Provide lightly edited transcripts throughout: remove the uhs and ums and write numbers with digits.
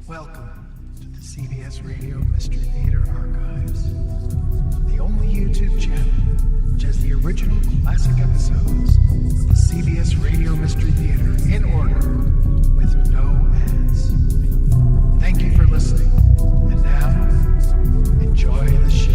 Welcome to the CBS Radio Mystery Theater Archives, the only YouTube channel which has the original classic episodes of the CBS Radio Mystery Theater in order with no ads. Thank you for listening, and now, enjoy the show.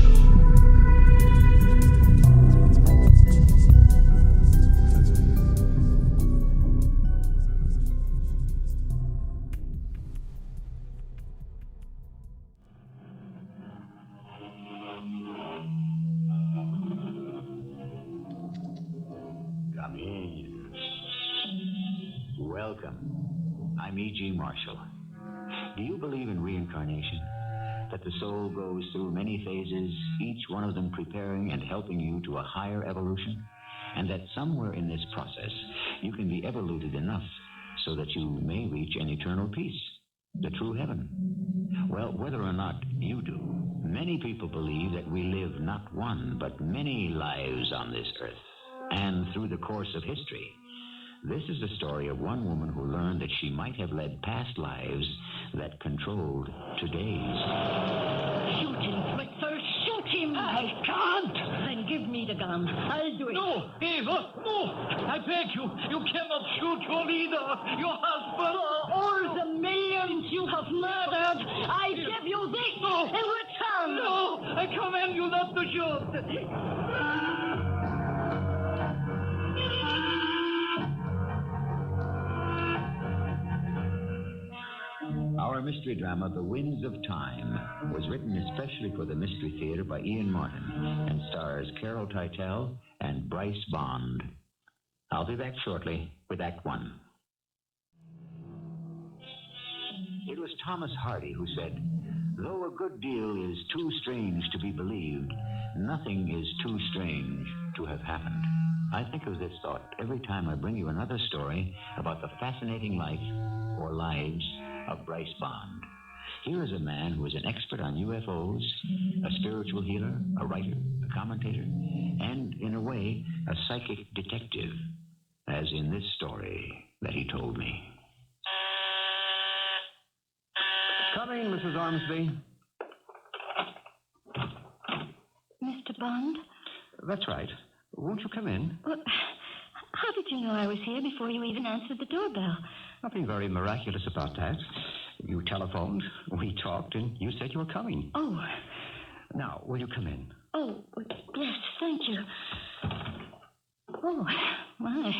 Welcome. I'm E.G. Marshall. Do you believe in reincarnation? That the soul goes through many phases, each one of them preparing and helping you to a higher evolution? And that somewhere in this process, you can be evoluted enough so that you may reach an eternal peace, the true heaven? Well, whether or not you do, many people believe that we live not one, but many lives on this earth. And through the course of history, this is the story of one woman who learned that she might have led past lives that controlled today's. Shoot him, Spectre! Shoot him! I can't! Then give me the gun. I'll do it. No, Eva, no! I beg you, you cannot shoot your leader, your husband. For all the millions you have murdered, I give you this in return. No, I command you not to shoot. Our mystery drama, The Winds of Time, was written especially for the Mystery Theater by Ian Martin and stars Carol Teitel and Bryce Bond. I'll be back shortly with Act One. It was Thomas Hardy who said, "Though a good deal is too strange to be believed, nothing is too strange to have happened." I think of this thought every time I bring you another story about the fascinating life or lives of Bryce Bond. Here is a man who is an expert on UFOs, a spiritual healer, a writer, a commentator, and, in a way, a psychic detective, as in this story that he told me. Coming, Mrs. Ormsby. Mr. Bond? That's right. Won't you come in? Well, how did you know I was here before you even answered the doorbell? Nothing very miraculous about that. You telephoned, we talked, and you said you were coming. Oh. Now, will you come in? Oh, yes, thank you. Oh, my.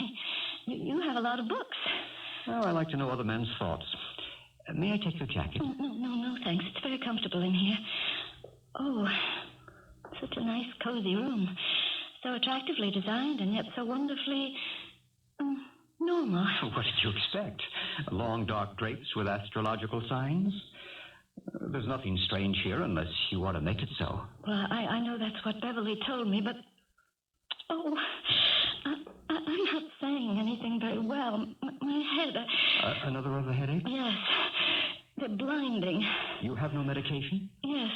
You have a lot of books. Oh, I like to know other men's thoughts. May I take your jacket? Oh, no, thanks. It's very comfortable in here. Oh, such a nice, cozy room. So attractively designed and yet so wonderfully normal. What did you expect? Long, dark drapes with astrological signs? There's nothing strange here unless you want to make it so. Well, I know that's what Beverly told me, but... Oh, I'm not saying anything very well. My head... Another of a headache? Yes. They're blinding. You have no medication? Yes.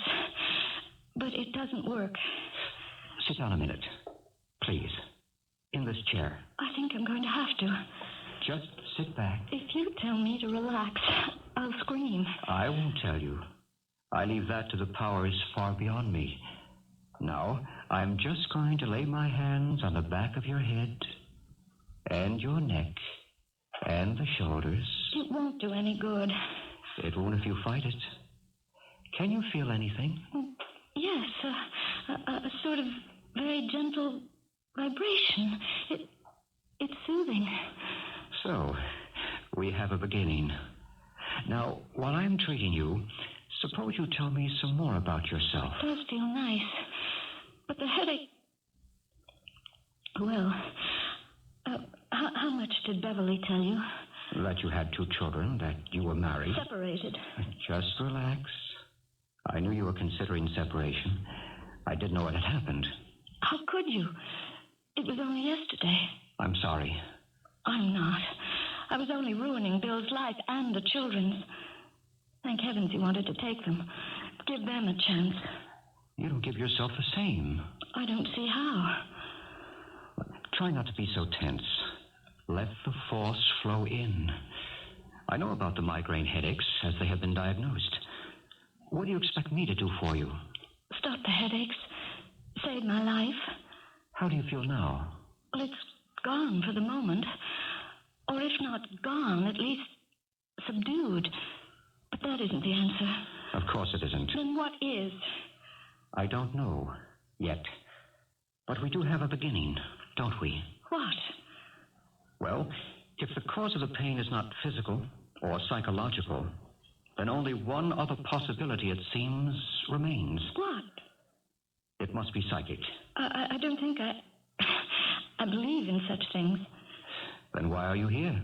But it doesn't work. Sit down a minute. Please. In this chair. I think I'm going to have to. Just sit back. If you tell me to relax, I'll scream. I won't tell you. I leave that to the powers far beyond me. Now, I'm just going to lay my hands on the back of your head, and your neck, and the shoulders. It won't do any good. It won't if you fight it. Can you feel anything? Yes, a sort of very gentle vibration. It's soothing. So, we have a beginning. Now, while I'm treating you, suppose you tell me some more about yourself. It does feel nice. But the headache... Well, how much did Beverly tell you? That you had 2 children, that you were married. Separated. Just relax. I knew you were considering separation. I didn't know what had happened. How could you? It was only yesterday. I'm sorry. I'm not. I was only ruining Bill's life and the children's. Thank heavens he wanted to take them. Give them a chance. You don't give yourself the same. I don't see how. Try not to be so tense. Let the force flow in. I know about the migraine headaches as they have been diagnosed. What do you expect me to do for you? Stop the headaches. Save my life. How do you feel now? Well, it's gone for the moment. Or if not gone, at least subdued. But that isn't the answer. Of course it isn't. Then what is? I don't know yet. But we do have a beginning, don't we? What? Well, if the cause of the pain is not physical or psychological, then only one other possibility, it seems, remains. What? It must be psychic. I don't think I believe in such things. Then why are you here?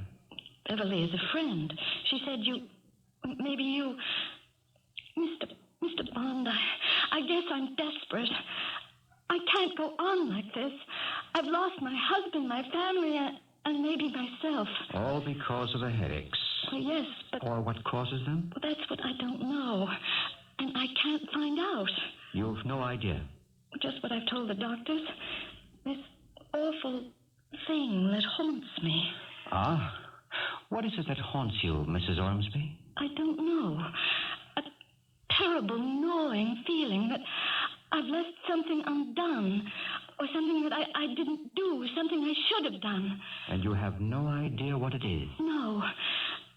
Beverly is a friend. She said maybe you... Mr. Bond, I guess I'm desperate. I can't go on like this. I've lost my husband, my family, and maybe myself. All because of the headaches. Well, yes, but... Or what causes them? Well, that's what I don't know. And I can't find out. You've no idea. Just what I've told the doctors. This awful thing that haunts me. Ah? What is it that haunts you, Mrs. Ormsby? I don't know. A terrible gnawing feeling that I've left something undone, or something that I didn't do, something I should have done. And you have no idea what it is? No.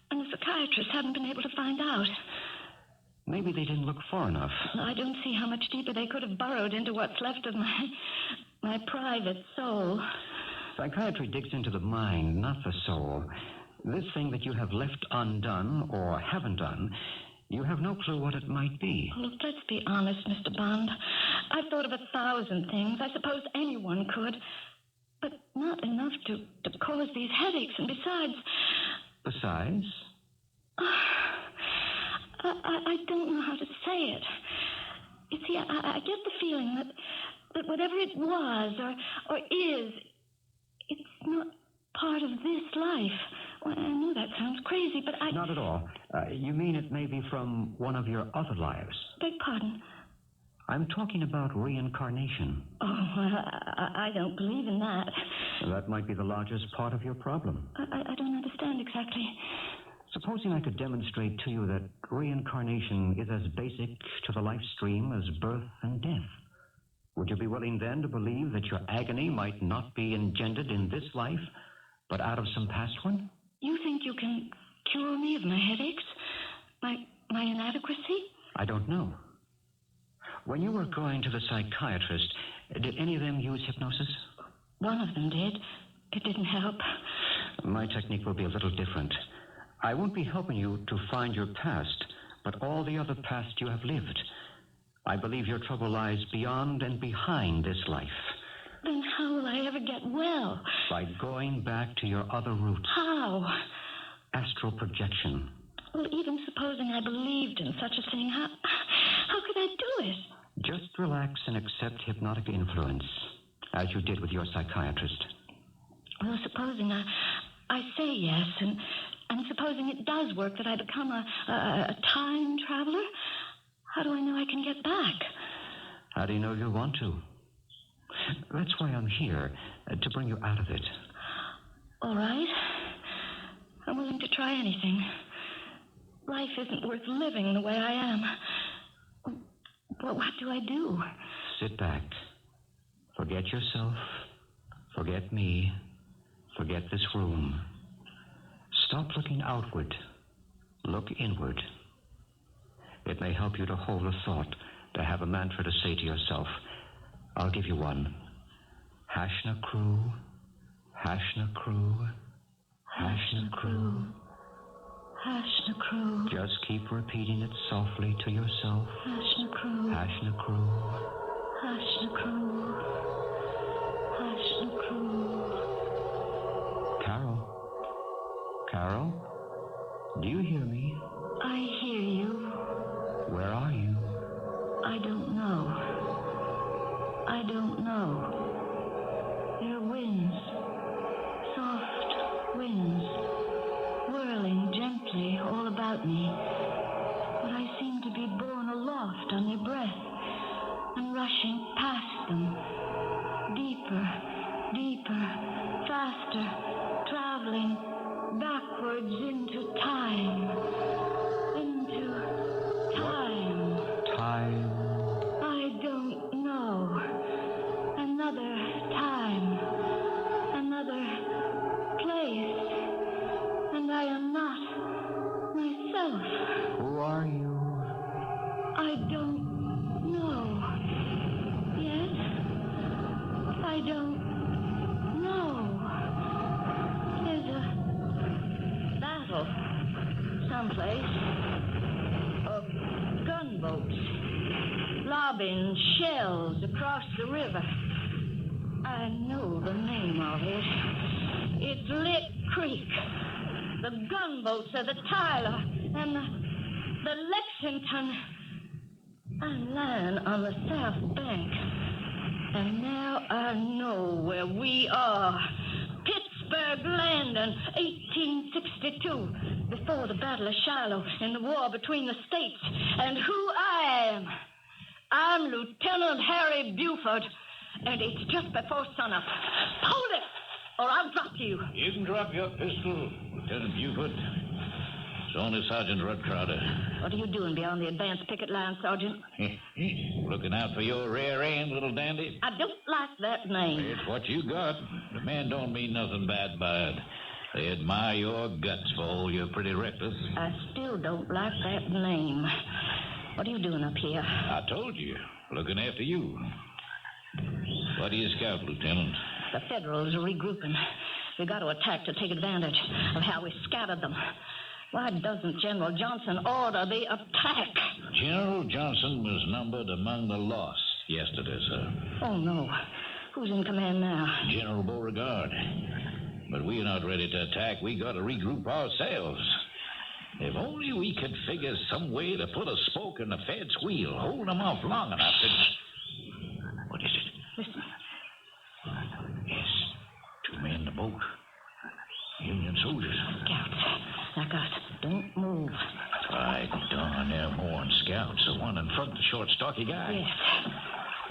And the psychiatrists haven't been able to find out. Maybe they didn't look far enough. I don't see how much deeper they could have burrowed into what's left of my private soul. Psychiatry digs into the mind, not the soul. This thing that you have left undone or haven't done, you have no clue what it might be. Look, let's be honest, Mr. Bond. I've thought of 1,000 things. I suppose anyone could. But not enough to cause these headaches. And besides... Besides? I don't know how to say it. You see, I get the feeling that whatever it was or is, it's not part of this life. Well, I know that sounds crazy, but I... Not at all. You mean it may be from one of your other lives? Beg pardon? I'm talking about reincarnation. Oh, I don't believe in that. That might be the largest part of your problem. I don't understand exactly. Supposing I could demonstrate to you that reincarnation is as basic to the life stream as birth and death, would you be willing then to believe that your agony might not be engendered in this life, but out of some past one? You think you can cure me of my headaches? My inadequacy? I don't know. When you were going to the psychiatrist, did any of them use hypnosis? One of them did. It didn't help. My technique will be a little different. I won't be helping you to find your past, but all the other past you have lived. I believe your trouble lies beyond and behind this life. Then how will I ever get well? By going back to your other roots. How? Astral projection. Well, even supposing I believed in such a thing, how could I do it? Just relax and accept hypnotic influence, as you did with your psychiatrist. Well, supposing I say yes, and supposing it does work, that I become a time traveler, how do I know I can get back? How do you know you want to? That's why I'm here, to bring you out of it. All right. I'm willing to try anything. Life isn't worth living the way I am. But what do I do? Sit back. Forget yourself. Forget me. Forget this room. Stop looking outward. Look inward. It may help you to hold a thought, to have a mantra to say to yourself. I'll give you one. Hashna crew, Hashna crew, Hashna crew. Hashna crew. Just keep repeating it softly to yourself. Hashna crew. Hashna crew. Hashna crew. Hashna crew. Carol? Carol? Do you hear me? I hear you. Where are you? I don't know. I don't know. There are winds. Soft winds. Whirling gently all about me. But I seem to be borne aloft on their breath and rushing past them. Deeper, deeper, faster, traveling backwards into time. someplace. Gunboats. Lobbing shells across the river. I know the name of it. It's Lick Creek. The gunboats are the Tyler and the Lexington. I'm lying on the south bank. And now I know where we are. Pittsburgh Landing, 1862. Before the Battle of Shiloh and the war between the states. And who I am. I'm Lieutenant Harry Buford. And it's just before sunup. Hold it, or I'll drop you. You can drop your pistol, Lieutenant Buford. It's only Sergeant Rudd Crowder. What are you doing beyond the advanced picket line, Sergeant? Looking out for your rear end, little dandy. I don't like that name. It's what you got. The men don't mean nothing bad by it. They admire your guts for all you're pretty reckless. I still don't like that name. What are you doing up here? I told you. Looking after you. What do you scout, Lieutenant? The Federals are regrouping. We got to attack to take advantage of how we scattered them. Why doesn't General Johnson order the attack? General Johnson was numbered among the lost yesterday, sir. Oh, no. Who's in command now? General Beauregard. But we're not ready to attack. We got to regroup ourselves. If only we could figure some way to put a spoke in the Fed's wheel, hold them off long enough to... What is it? Listen. Yes. 2 men in the boat. Union soldiers. Scouts. Like us. Don't move. Right, darn, they're more than scouts. The one in front, the short, stocky guy. Yes.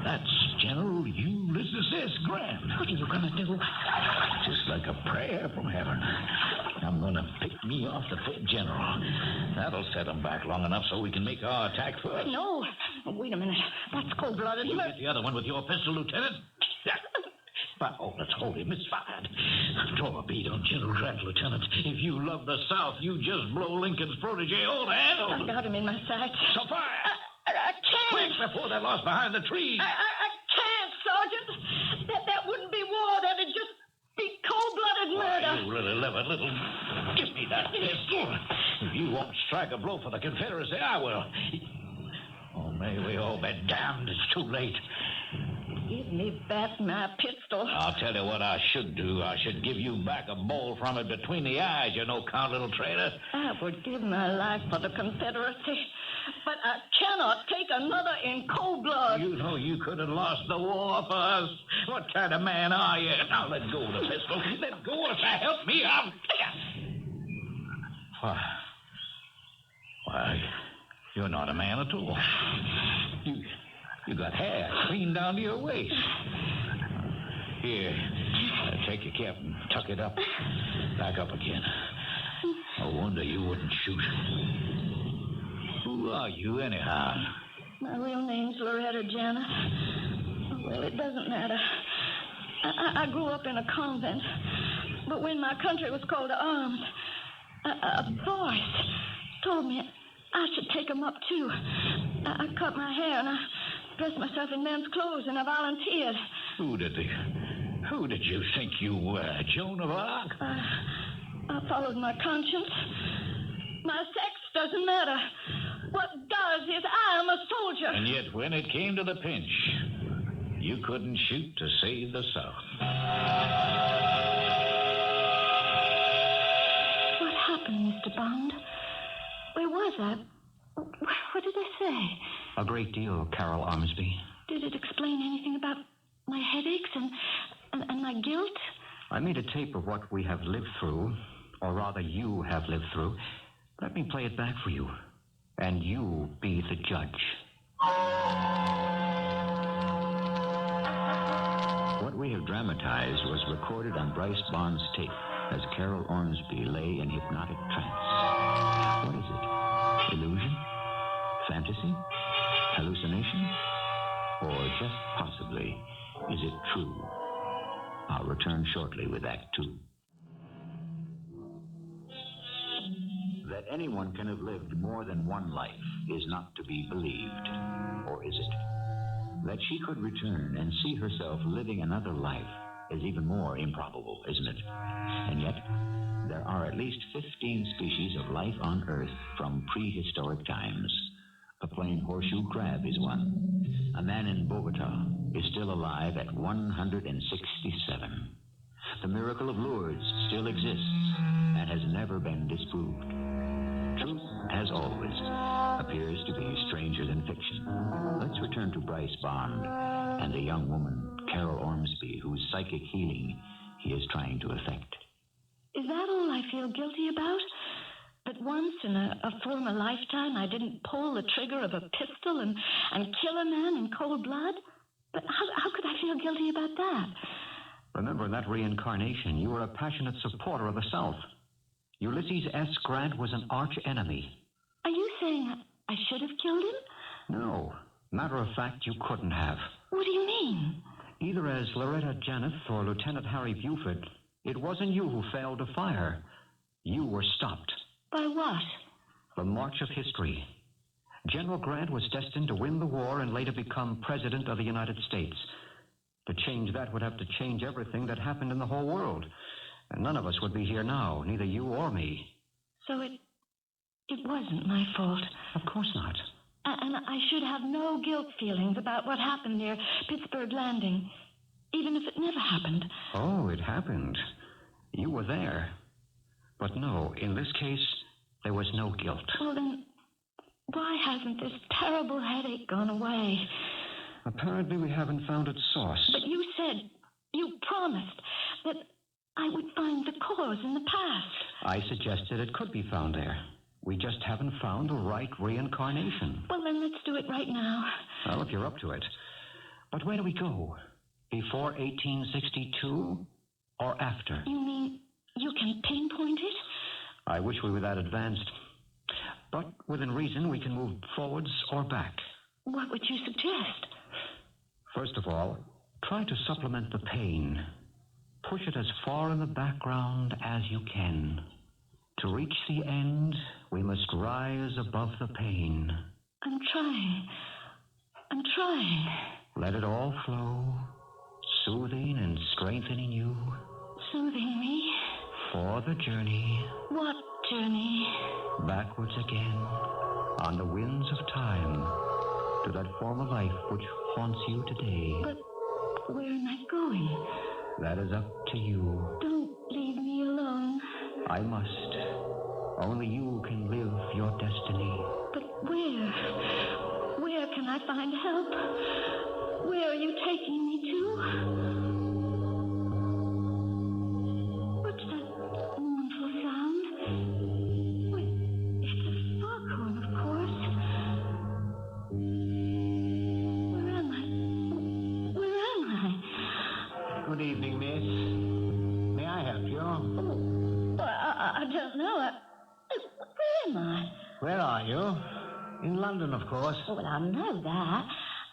That's General Ulysses S. Grant. What are you going to do? Just like a prayer from heaven. I'm going to pick me off the Fed General. That'll set him back long enough so we can make our attack first. No. Wait a minute. That's cold-blooded. You get the other one with your pistol, Lieutenant. Oh, let's hold him. Misfired. Throw a bead on General Grant, Lieutenant. If you love the South, you just blow Lincoln's protege all the handle. I got him in my sights. So fire! I can't. Quick, before they're lost behind the trees. I can't, Sergeant. That wouldn't be war. That'd just be cold-blooded murder. You really live a little... Give me that pistol. If you won't strike a blow for the Confederacy, I will. Oh, may we all be damned. It's too late. Give me back my pistol. I'll tell you what I should do. I should give you back a bowl from it between the eyes, you no-count little traitor. I would give my life for the Confederacy, but I cannot take another in cold blood. You know you could have lost the war for us. What kind of man are you? Now let go of the pistol. Let go or to help me out. Why, you're not a man at all. You got hair clean down to your waist. Here, take your cap and tuck it up. Back up again. No wonder you wouldn't shoot. Who are you, anyhow? My real name's Loretta Janet. Well, it doesn't matter. I grew up in a convent, but when my country was called to arms, a voice told me I should take them up, too. I cut my hair and I dressed myself in men's clothes, and I volunteered. Who did you think you were, Joan of Arc? I followed my conscience. My sex doesn't matter. What does is I am a soldier. And yet, when it came to the pinch, you couldn't shoot to save the South. What happened, Mr. Bond? Where was I? What did they say? A great deal, Carol Armsby. Did it explain anything about my headaches and my guilt? I made a tape of what we have lived through, or rather you have lived through. Let me play it back for you, and you be the judge. What we have dramatized was recorded on Bryce Bond's tape as Carol Ormsby lay in hypnotic trance. What is it? Illusion? Fantasy? Hallucination? Or just possibly, is it true? I'll return shortly with Act 2. That anyone can have lived more than one life is not to be believed, or is it? That she could return and see herself living another life is even more improbable, isn't it? And yet, there are are at least 15 species of life on Earth from prehistoric times. The plain horseshoe crab is one. A man in Bogota is still alive at 167. The miracle of Lourdes still exists and has never been disproved. Truth, as always, appears to be stranger than fiction. Let's return to Bryce Bond and the young woman, Carol Ormsby, whose psychic healing he is trying to effect. Is that all I feel guilty about? That once in a former lifetime I didn't pull the trigger of a pistol and kill a man in cold blood? But how could I feel guilty about that? Remember, in that reincarnation, you were a passionate supporter of the South. Ulysses S. Grant was an arch-enemy. Are you saying I should have killed him? No. Matter of fact, you couldn't have. What do you mean? Either as Loretta Janeth or Lieutenant Harry Buford, it wasn't you who failed to fire. You were stopped. By what? The march of history. General Grant was destined to win the war and later become President of the United States. To change that would have to change everything that happened in the whole world. And none of us would be here now, neither you or me. So it wasn't my fault. Of course not. And I should have no guilt feelings about what happened near Pittsburgh Landing, even if it never happened. Oh, it happened. You were there. But no, in this case, there was no guilt. Well, then, why hasn't this terrible headache gone away? Apparently, we haven't found its source. But you promised that I would find the cause in the past. I suggested it could be found there. We just haven't found the right reincarnation. Well, then let's do it right now. Well, if you're up to it. But where do we go? Before 1862 or after? You mean you can pinpoint it? I wish we were that advanced. But within reason, we can move forwards or back. What would you suggest? First of all, try to supplement the pain. Push it as far in the background as you can. To reach the end, we must rise above the pain. I'm trying. Let it all flow, soothing and strengthening you. Soothing me? For the journey. What journey? Backwards again, on the winds of time, to that former life which haunts you today. But where am I going? That is up to you. Don't leave me alone. I must. Only you can live your destiny. But where? Where can I find help? Where are you taking me to? What's that mournful sound? Wait, it's a foghorn, of course. Where am I? Good evening, miss. May I help you? Oh, I don't know. Where am I? Where are you? In London, of course. Oh, well, I know that.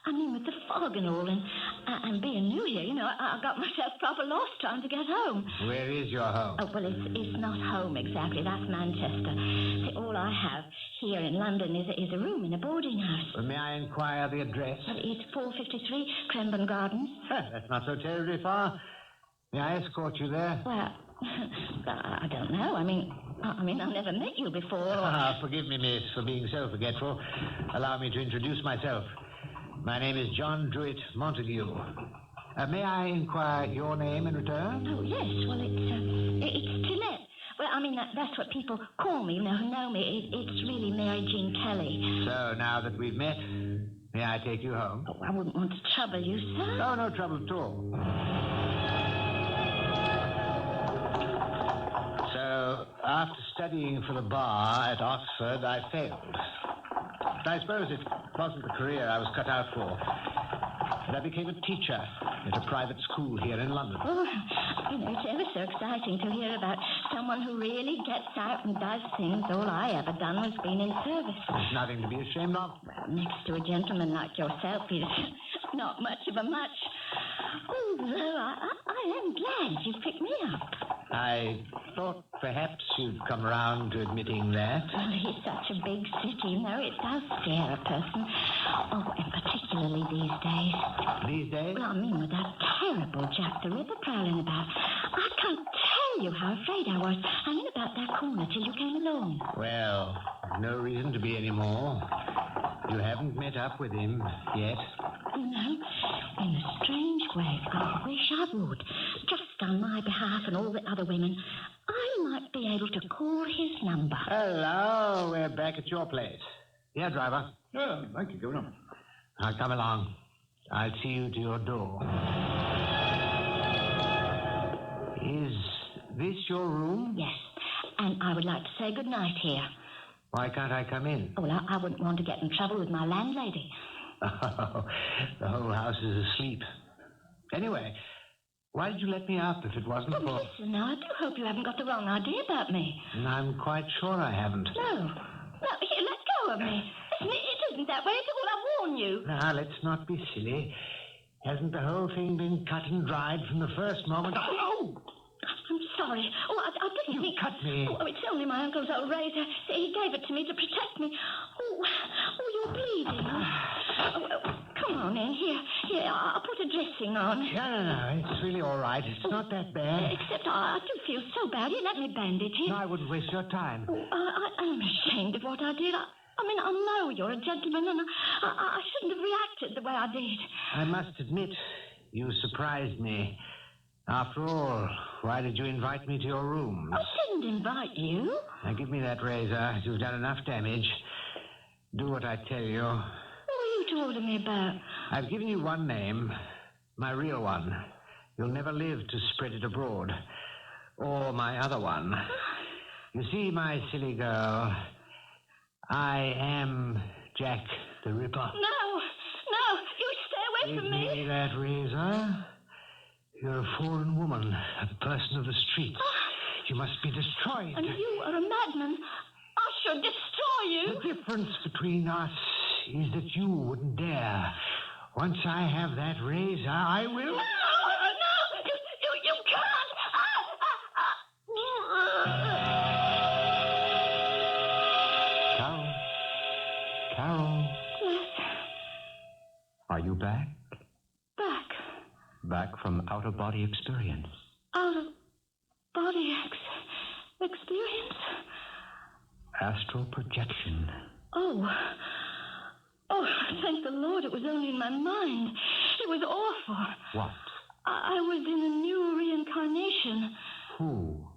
I mean, with the fog and all, and being new here, you know, I got myself proper lost trying to get home. Where is your home? Oh, well, it's not home exactly. That's Manchester. See, all I have here in London is a room in a boarding house. Well, may I inquire the address? Well, it's 453 Cranbourne Gardens. That's not so terribly far. May I escort you there? Well, I don't know. I mean, I've never met you before. Forgive me, miss, for being so forgetful. Allow me to introduce myself. My name is John Druitt Montague. May I inquire your name in return? Oh, yes. Well, it's Tinette. Well, I mean, that's what people call me, you know, who know me. It's really Mary Jean Kelly. So, now that we've met, may I take you home? Oh, I wouldn't want to trouble you, sir. Oh, no trouble at all. So, after studying for the bar at Oxford, I failed. I suppose it wasn't the career I was cut out for. But I became a teacher at a private school here in London. Oh, you know, it's ever so exciting to hear about someone who really gets out and does things. All I ever done was been in service. There's nothing to be ashamed of. Well, next to a gentleman like yourself, he's not much of a much. Although I am glad you picked me up. I thought perhaps you'd come around to admitting that. Well, it's such a big city, you know, it does scare a person. Oh, and particularly these days. These days? Well, I mean, with that terrible Jack the Ripper prowling about. I can't tell tell you how afraid I was, hanging about that corner till you came along. Well, no reason to be any more. You haven't met up with him yet. No, in a strange way, I wish I would. Just on my behalf and all the other women, I might be able to call his number. Hello, we're back at your place. Here, driver. Oh, thank you, Governor. Now, come along. I'll see you to your door. Is this your room? Yes, and I would like to say good night here. Why can't I come in? Oh, well, I wouldn't want to get in trouble with my landlady. Oh, the whole house is asleep. Anyway, why did you let me up if it wasn't for... Listen, now, I do hope you haven't got the wrong idea about me. I'm quite sure I haven't. No, here, let go of me. Listen, it isn't that way at all, I warn you. Now, let's not be silly. Hasn't the whole thing been cut and dried from the first moment? Oh! I'm sorry. Oh, I didn't think... Cut me. Oh, it's only my uncle's old razor. He gave it to me to protect me. Oh, you're bleeding. Come on in. Here, I'll put a dressing on. No, it's really all right. It's not that bad. Except I do feel so bad. Here, let me bandage it. No, I wouldn't waste your time. Oh, I'm ashamed of what I did. I mean, I know you're a gentleman, and I shouldn't have reacted the way I did. I must admit, you surprised me. After all, why did you invite me to your rooms? I didn't invite you. Now, give me that razor. You've done enough damage. Do what I tell you. What are you talking me about? I've given you one name, my real one. You'll never live to spread it abroad. Or my other one. You see, my silly girl, I am Jack the Ripper. No, you stay away from me. Give me that razor. You're a fallen woman, a person of the streets. You must be destroyed. And you are a madman. I shall destroy you. The difference between us is that you wouldn't dare. Once I have that razor, I will... No, you can't. Carol, Yes, are you back? back. Back from out-of-body experience. Out-of-body experience? Astral projection. Oh, thank the Lord, it was only in my mind. It was awful. What? I was in a new reincarnation. Who?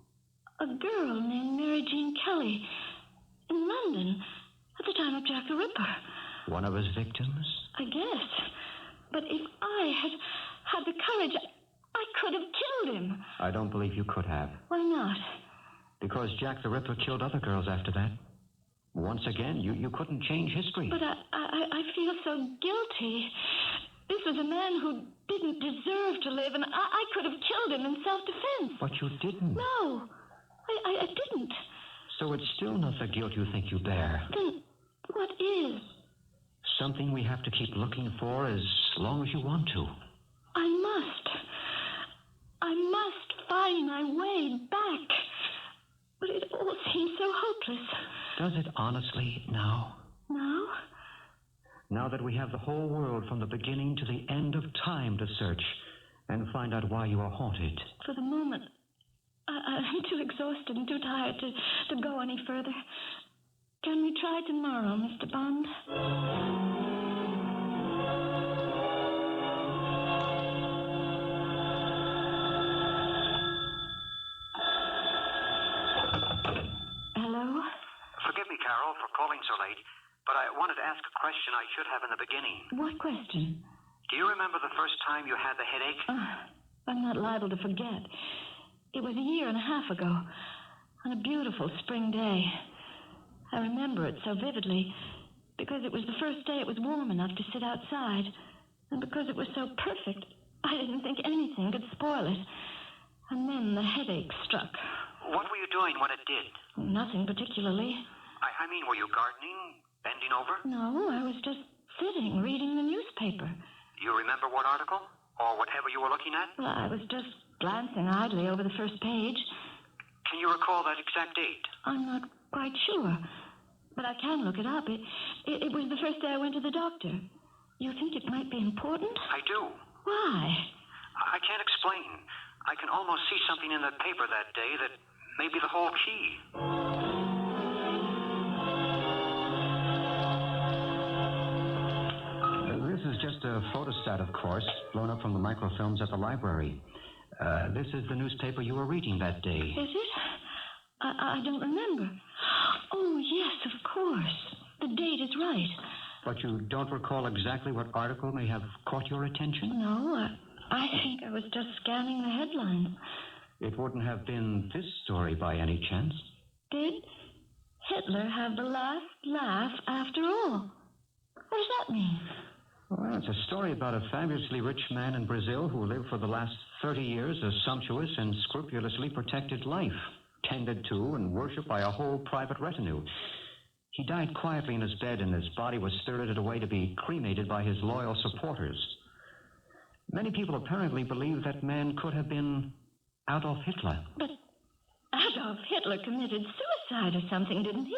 A girl named Mary Jean Kelly in London at the time of Jack the Ripper. One of his victims? I guess. But if I had had the courage, I could have killed him. I don't believe you could have. Why not? Because Jack the Ripper killed other girls after that. Once again, you couldn't change history. But I feel so guilty. This was a man who didn't deserve to live, and I could have killed him in self-defense. But you didn't. No, I didn't. So it's still not the guilt you think you bear. Then what is? Something we have to keep looking for as long as you want to. I must find my way back. But it all seems so hopeless. Does it honestly now? No? Now that we have the whole world from the beginning to the end of time to search and find out why you are haunted. For the moment, I'm too exhausted and too tired to go any further. Can we try tomorrow, Mr. Bond? Hello? Forgive me, Carol, for calling so late, but I wanted to ask a question I should have in the beginning. What question? Do you remember the first time you had the headache? I'm not liable to forget. It was 1.5 years ago, on a beautiful spring day. I remember it so vividly because it was the first day it was warm enough to sit outside, and because it was so perfect, I didn't think anything could spoil it. And then the headache struck. What were you doing when it did? Nothing particularly. I mean, were you gardening, bending over? No, I was just sitting, reading the newspaper. You remember what article? Or whatever you were looking at? Well, I was just glancing idly over the first page. Can you recall that exact date? I'm not quite sure, but I can look it up. It was the first day I went to the doctor. You think it might be important? I do. Why? I can't explain. I can almost see something in the paper that day that may be the whole key. This is just a photostat, of course, blown up from the microfilms at the library. This is the newspaper you were reading that day. Is it? I don't remember. Oh, yes, of course. The date is right. But you don't recall exactly what article may have caught your attention? No, I think I was just scanning the headlines. It wouldn't have been this story by any chance. Did Hitler have the last laugh after all? What does that mean? Well, it's a story about a fabulously rich man in Brazil who lived for the last 30 years a sumptuous and scrupulously protected life, tended to and worshipped by a whole private retinue. He died quietly in his bed, and his body was spirited away to be cremated by his loyal supporters. Many people apparently believe that man could have been Adolf Hitler. But Adolf Hitler committed suicide or something, didn't he?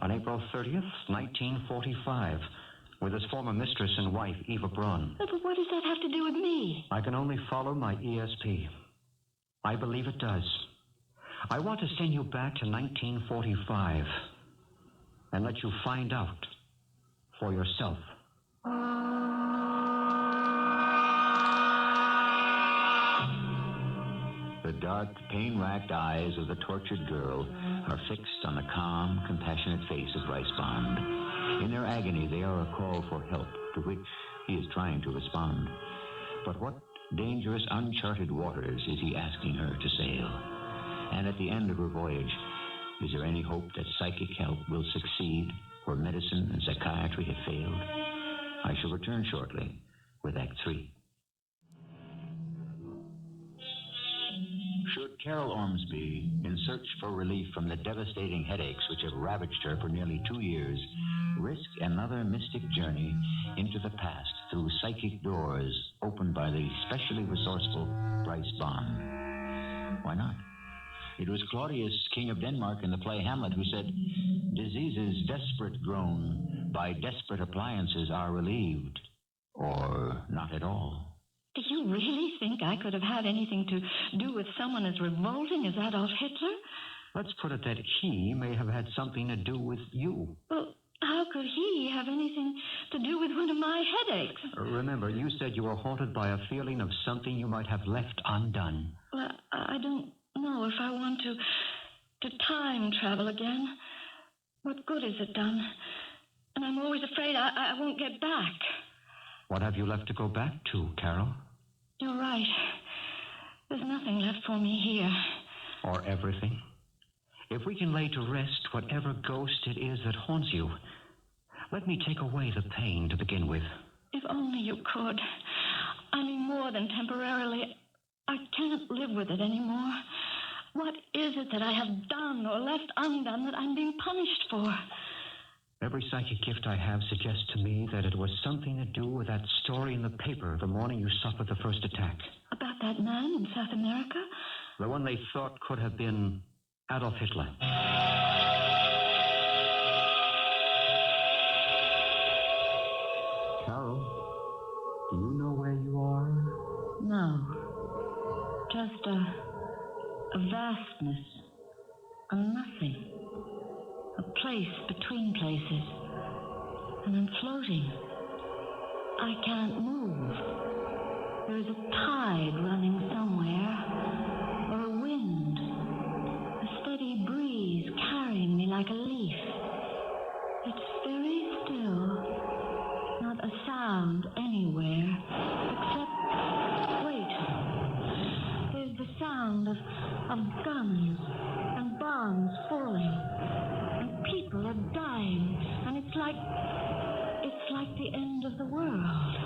On April 30th, 1945, with his former mistress and wife, Eva Braun. But what does that have to do with me? I can only follow my ESP. I believe it does. I want to send you back to 1945 and let you find out for yourself. The dark, pain-racked eyes of the tortured girl are fixed on the calm, compassionate face of Bryce Bond. In their agony, they are a call for help, to which he is trying to respond. But what dangerous, uncharted waters is he asking her to sail? And at the end of her voyage, is there any hope that psychic help will succeed where medicine and psychiatry have failed? I shall return shortly with Act 3. Should Carol Ormsby, in search for relief from the devastating headaches which have ravaged her for nearly 2 years, risk another mystic journey into the past through psychic doors opened by the specially resourceful Bryce Bond? Why not? It was Claudius, King of Denmark, in the play Hamlet, who said, "Diseases desperate grown by desperate appliances are relieved, or not at all." Do you really think I could have had anything to do with someone as revolting as Adolf Hitler? Let's put it that he may have had something to do with you. Well, how could he have anything to do with one of my headaches? Remember, you said you were haunted by a feeling of something you might have left undone. Well, I don't know if I want to time travel again. What good has it done? And I'm always afraid I won't get back. What have you left to go back to, Carol? You're right. There's nothing left for me here. Or everything? If we can lay to rest whatever ghost it is that haunts you, let me take away the pain to begin with. If only you could. I mean, more than temporarily. I can't live with it anymore. What is it that I have done or left undone that I'm being punished for? Every psychic gift I have suggests to me that it was something to do with that story in the paper the morning you suffered the first attack. About that man in South America? The one they thought could have been Adolf Hitler. Carol, do you know where you are? No. Just a vastness. A nothing. A place between places. And I'm floating. I can't move. There is a tide running somewhere. Or a wind. A steady breeze carrying me like a leaf. It's very still. Not a sound anywhere. Except... wait. There's the sound of guns and bombs falling. People are dying, and it's like the end of the world.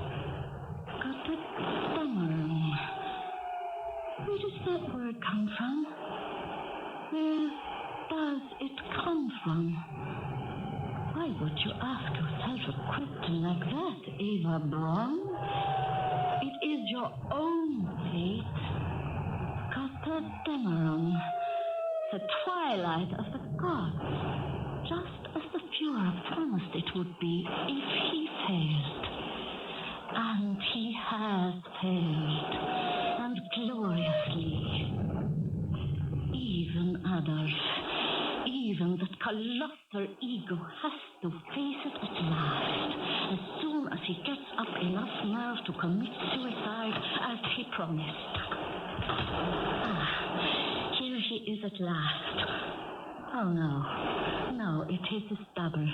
Confronting. Where does that word come from? Where does it come from? Why would you ask yourself a question like that, Eva Braun? It is your own fate. Confronting. The twilight of the gods. Just as the Fuhrer promised it would be if he failed. And he has failed. And gloriously. Even Adolf, even that colossal ego has to face it at last, as soon as he gets up enough nerve to commit suicide as he promised. Here he is at last. Oh, no, it is his double,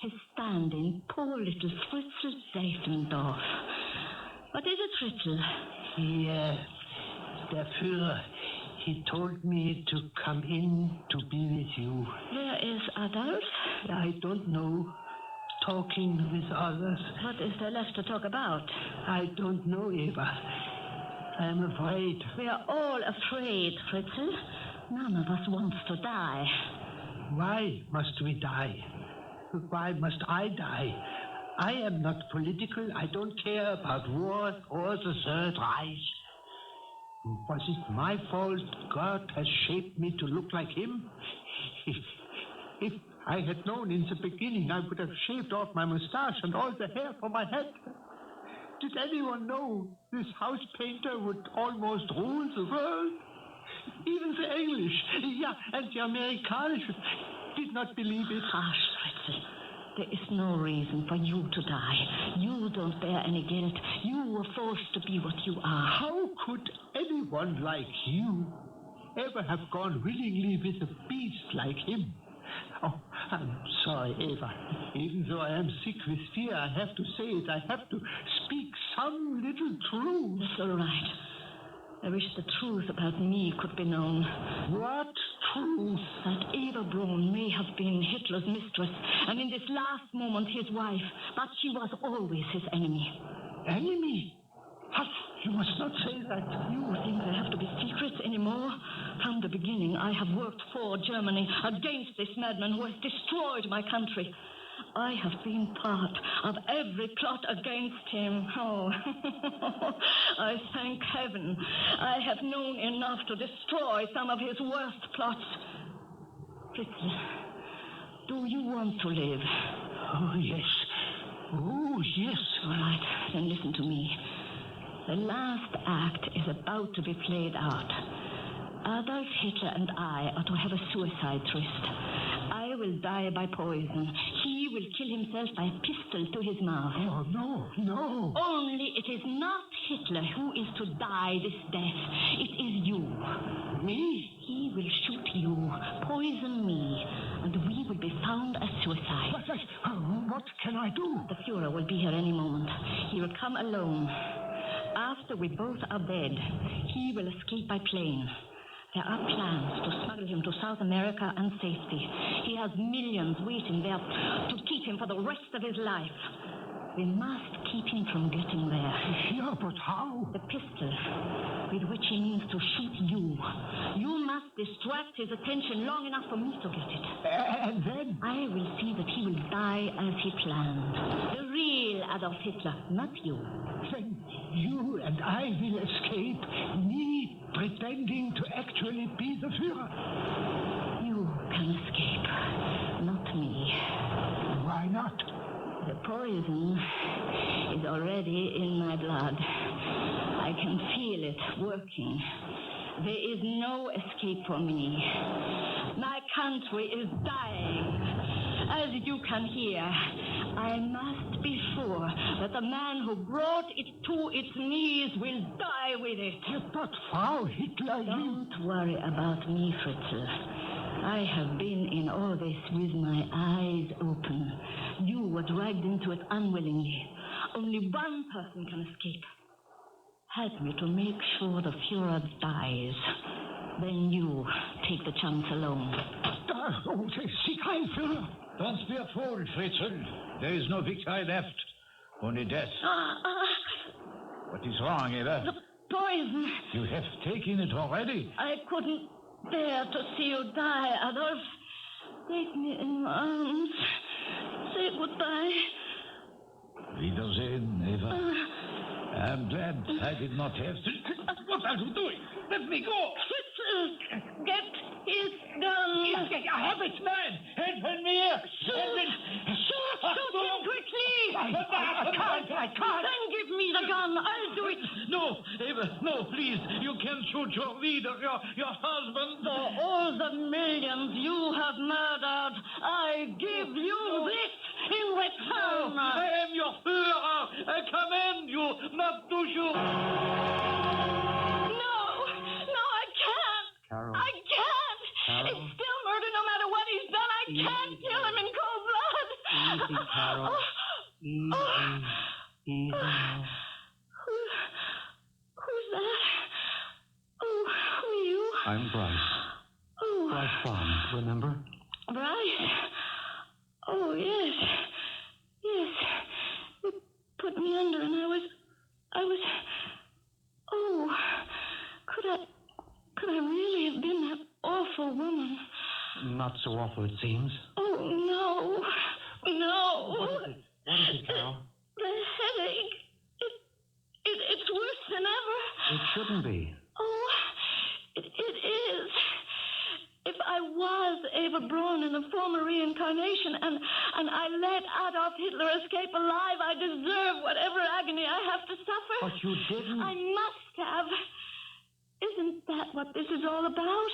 his stand-in, poor little Fritzl Seifendorf. What is it, Fritzl? Der Führer, he told me to come in to be with you. Where is Adolf? I don't know. Talking with others. What is there left to talk about? I don't know, Eva. I'm afraid. We are all afraid, Fritzl. None of us wants to die. Why must we die? Why must I die? I am not political. I don't care about war or the Third Reich. Was it my fault God has shaped me to look like him? If I had known in the beginning, I would have shaved off my mustache and all the hair from my head. Did anyone know this house painter would almost rule the world? Even the English, and the Amerikanische did not believe it. Hush, Fritzl. There is no reason for you to die. You don't bear any guilt. You were forced to be what you are. How could anyone like you ever have gone willingly with a beast like him? Oh, I'm sorry, Eva. Even though I am sick with fear, I have to say it. I have to speak some little truth. That's all right. I wish the truth about me could be known. What truth? That Eva Braun may have been Hitler's mistress, and in this last moment his wife, but she was always his enemy. Enemy? Hush, you must not say that. You think there have to be secrets anymore? From the beginning, I have worked for Germany, against this madman who has destroyed my country. I have been part of every plot against him. Oh, I thank heaven I have known enough to destroy some of his worst plots. Fritzl, do you want to live? Oh, yes. Oh, yes. All right, then listen to me. The last act is about to be played out. Adolf Hitler and I are to have a suicide tryst. I will die by poison. He will kill himself by a pistol to his mouth. Oh, no. Only it is not Hitler who is to die this death. It is you. Me? He will shoot you, poison me, and we will be found as suicide. What can I do? The Fuhrer will be here any moment. He will come alone. After we both are dead, he will escape by plane. There are plans to smuggle him to South America and safety. He has millions waiting there to keep him for the rest of his life. We must keep him from getting there. Yeah, but how? The pistol with which he means to shoot you. You must distract his attention long enough for me to get it. And then? I will see that he will die as he planned. The real Adolf Hitler, not you. Then you and I will escape, me pretending to actually be the Führer. You can escape, not me. Why not? The poison is already in my blood. I can feel it working. There is no escape for me. My country is dying. As you can hear, I must be sure that the man who brought it to its knees will die with it. But Frau Hitler, Don't worry about me, Fritzl. I have been in all this with my eyes open. You were dragged into it unwillingly. Only one person can escape. Help me to make sure the Führer dies. Then you take the chance alone. Oh, sieg heil, Führer. Don't be a fool, Fritzl. There is no victory left. Only death. What is wrong, Eva? The poison. You have taken it already. I couldn't bear to see you die, Adolf. Take me in your arms. Say goodbye. Wiedersehen, Eva. I'm glad I did not have to... What are you doing? Let me go. Fritzl! Get his gun. I have it, man. Help me. Shoot him quickly. I can't. Then give me the gun. I'll do it. No, Ava, no, please. You can't shoot your leader, your husband. For all the millions you have murdered, I give you this in return. I am your Führer. I command you not to shoot. No, I can't. Carol. I can't. Carol. It's still murder no matter what he's done. I can't kill him in cold blood. Easy, Carol. Easy now. Who's that? Oh, who are you? I'm Bryce. Oh, Bryce Bond, remember? Bryce. Oh, yes. Yes. You put me under and I was... Oh, could I really have been that awful woman? Not so awful, it seems. Oh, no. What is it, Carol? The headache. It's worse than ever. It shouldn't be. Oh, it is. If I was Eva Braun in a former reincarnation and I let Adolf Hitler escape alive, I deserve whatever agony I have to suffer. But you didn't. I must have. Isn't that what this is all about?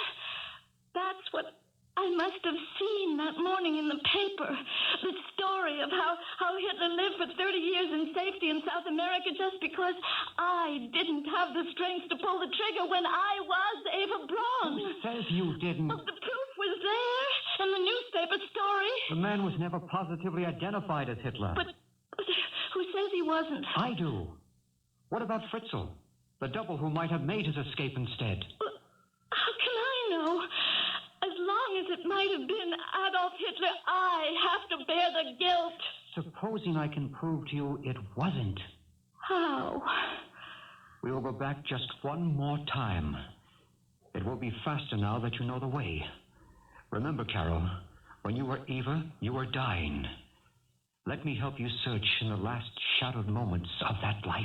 That's what I must have seen that morning in the paper. The story of how Hitler lived for 30 years in safety in South America just because I didn't have the strength to pull the trigger when I was Eva Braun. Who says you didn't? Well, the proof was there in the newspaper story. The man was never positively identified as Hitler. But who says he wasn't? I do. What about Fritzl? The double who might have made his escape instead. Well, how can I know? As long as it might have been Adolf Hitler, I have to bear the guilt. Supposing I can prove to you it wasn't. How? We will go back just one more time. It will be faster now that you know the way. Remember, Carol, when you were Eva, you were dying. Let me help you search in the last shadowed moments of that life.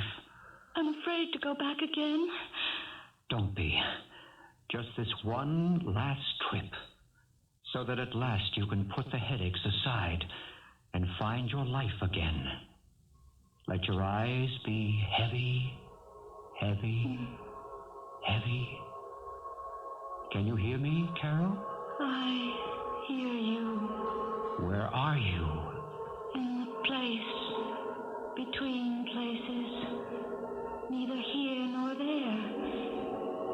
I'm afraid to go back again. Don't be. Just this one last trip, so that at last you can put the headaches aside and find your life again. Let your eyes be heavy, heavy, heavy. Can you hear me, Carol? I hear you. Where are you? In the place between places. Neither here nor there.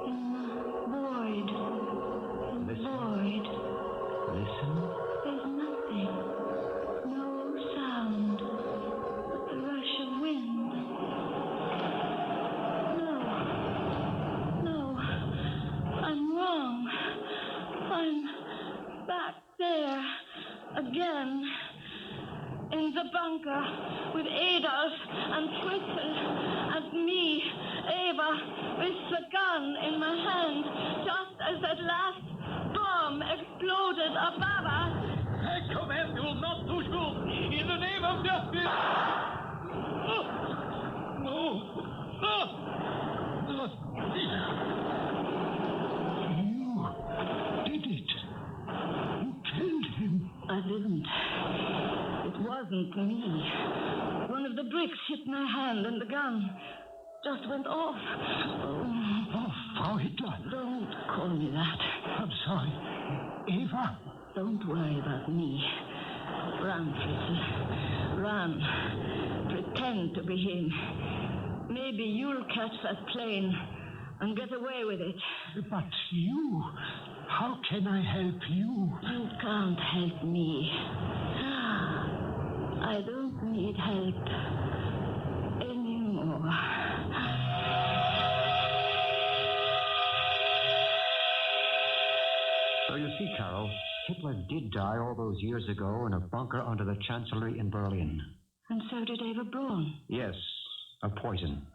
In the void. In the void. Listen. There's nothing. No sound. But the rush of wind. No. I'm wrong. I'm back there again. In the bunker with Adolf and Fritzl and me, Eva, with the gun in my hand, just as that last bomb exploded above us. I command you not to shoot. In the name of justice. You did it. You killed him. I didn't. It wasn't me. One of the bricks hit my hand and the gun just went off. Oh, Frau Hitler. Don't call me that. I'm sorry. Eva. Don't worry about me. Run, Fritzl. Run. Pretend to be him. Maybe you'll catch that plane and get away with it. But you... How can I help you? You can't help me. I don't need help anymore. So you see, Carol, Hitler did die all those years ago in a bunker under the Chancellery in Berlin. And so did Eva Braun. Yes, of poison.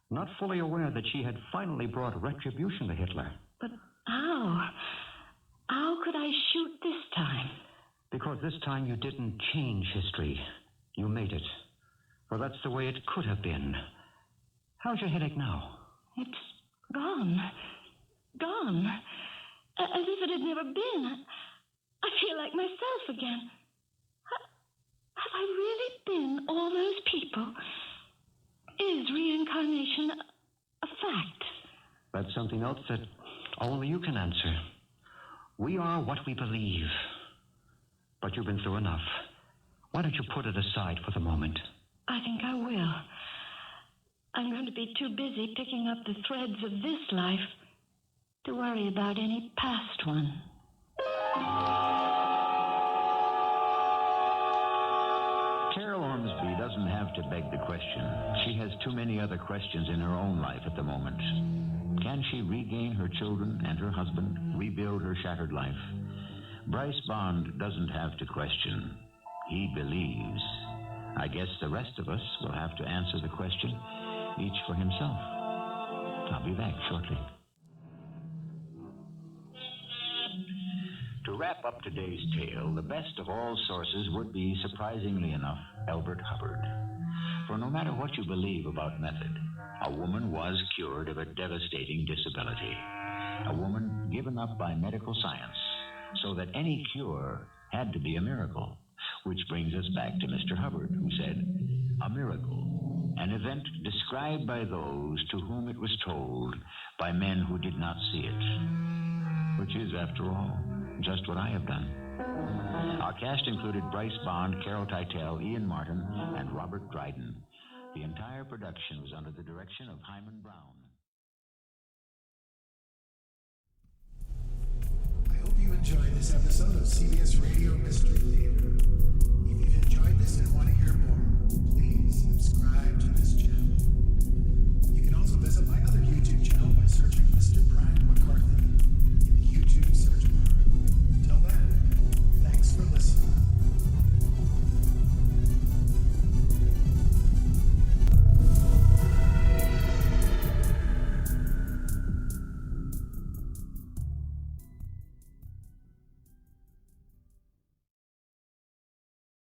Not fully aware that she had finally brought retribution to Hitler. But how? How could I shoot this time? Because this time you didn't change history. You made it. Well, that's the way it could have been. How's your headache now? It's gone. Gone. as if it had never been. I feel like myself again. Have I really been all those people? Is reincarnation a fact? That's something else that only you can answer. We are what we believe. But you've been through enough. Why don't you put it aside for the moment? I think I will. I'm going to be too busy picking up the threads of this life to worry about any past one. Carol Ormsby doesn't have to beg the question. She has too many other questions in her own life at the moment. Can she regain her children and her husband, rebuild her shattered life? Bryce Bond doesn't have to question. He believes. I guess the rest of us will have to answer the question, each for himself. I'll be back shortly. To wrap up today's tale, the best of all sources would be, surprisingly enough, Elbert Hubbard. For no matter what you believe about method, a woman was cured of a devastating disability. A woman given up by medical science, so that any cure had to be a miracle. Which brings us back to Mr. Hubbard, who said, a miracle, an event described by those to whom it was told by men who did not see it. Which is, after all, just what I have done. Our cast included Bryce Bond, Carol Teitel, Ian Martin, and Robert Dryden. The entire production was under the direction of Hyman Brown. I hope you enjoyed this episode of CBS Radio